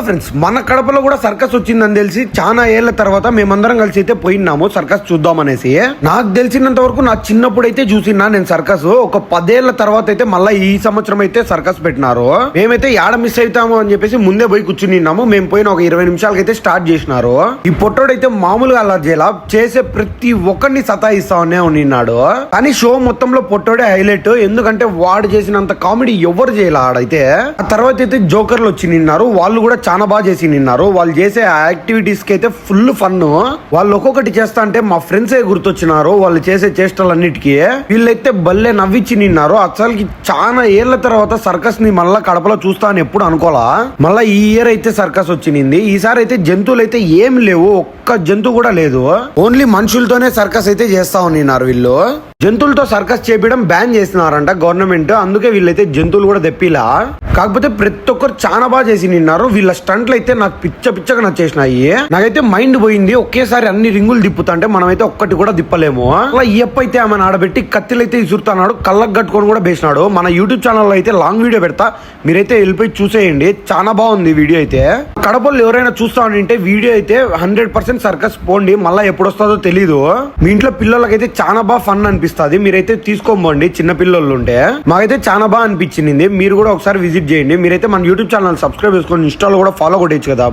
Friends, మన కడపలో కూడా సర్కస్ వచ్చిందని తెలిసి చాలా ఏళ్ల తర్వాత మేమందరం కలిసి అయితే పోయినాము సర్కస్ చూద్దామనేసి. నాకు తెలిసినంత వరకు నా చిన్నప్పుడు అయితే చూసినా నేను సర్కస్. ఒక 10 ఏళ్ల తర్వాత అయితే మళ్ళీ ఈ సంవత్సరం అయితే సర్కస్ పెట్టినారు. మేమైతే యాడ మిస్ అవుతాము అని చెప్పేసి ముందే పోయి కూర్చున్నాము. మేము పోయిన ఒక 20 నిమిషాలకైతే స్టార్ట్ చేసినారు. ఈ పొట్టోడైతే మామూలుగా అలా చేసే ప్రతి ఒక్కరిని సతాయిస్తానే ఉన్నాడు. కానీ షో మొత్తంలో పొట్టోడే హైలైట్. ఎందుకంటే వాడు చేసినంత కామెడీ ఎవరు చేయాలి ఆడైతే. ఆ తర్వాత అయితే జోకర్లు వచ్చి నిన్నారు. వాళ్ళు కూడా చాలా బాగా చేసి నిన్నారు. వాళ్ళు చేసే యాక్టివిటీస్ కి అయితే ఫుల్ ఫన్. వాళ్ళు ఒక్కొక్కటి చేస్తా అంటే మా ఫ్రెండ్స్ గుర్తొచ్చినారు. వాళ్ళు చేసే చేష్టలన్నిటికీ వీళ్ళైతే భలే నవ్వించి నిన్నారు. అసలుకి చాలా ఏళ్ల తర్వాత సర్కస్ ని మళ్ళా కడపలో చూస్తా అని ఎప్పుడు అనుకోలా. మళ్ళా ఈ ఇయర్ అయితే సర్కస్ వచ్చింది. ఈసారి అయితే జంతువులు అయితే ఏం లేవు, ఒక్క జంతువు కూడా లేదు. ఓన్లీ మనుషులతోనే సర్కస్ అయితే చేస్తా ఉన్నారు. వీళ్ళు జంతువులతో సర్కస్ చేపించడం బ్యాన్ చేస్తున్నారంట గవర్నమెంట్. అందుకే వీళ్ళైతే జంతువులు కూడా తెప్పిలా. కాకపోతే ప్రతి ఒక్కరు చాలా బాగా చేసి నిన్నారు. వీళ్ళ స్టంట్లు అయితే నాకు పిచ్చగా నచ్చేసినాయి. నాకైతే మైండ్ పోయింది. ఒకేసారి అన్ని రింగులు తిప్పుతుంటే మనమైతే ఒక్కటి కూడా తిప్పలేము. అలా ఈ అప్ప అయితే ఆమెను ఆడబెట్టి కత్తిలు అయితే ఇసురుతున్నాడు. కళ్ళకు కట్టుకొని కూడా వేసినాడు. మన యూట్యూబ్ ఛానల్లో అయితే లాంగ్ వీడియో పెడతా, మీరైతే వెళ్ళిపోయి చూసేయండి. చాలా బాగుంది వీడియో అయితే. కడపలో ఎవరైనా చూస్తా ఉంటే వీడియో అయితే 100% సర్కస్ పోండి. మళ్ళీ ఎప్పుడు వస్తుందో తెలీదు. మీ ఇంట్లో పిల్లలకైతే చాలా బాగా ఫన్ అనిపిస్తుంది. మీరైతే తీసుకోండి చిన్న పిల్లలు ఉంటే. మాకైతే చాలా బాగా అనిపించింది. మీరు కూడా ఒకసారి విజిట్ చేయండి. మీరైతే మన యూట్యూబ్ ఛానల్ సబ్స్క్రైబ్ చేసుకొని ఇన్స్టాలో కూడా ఫాలో కొట్టచ్చు కదా.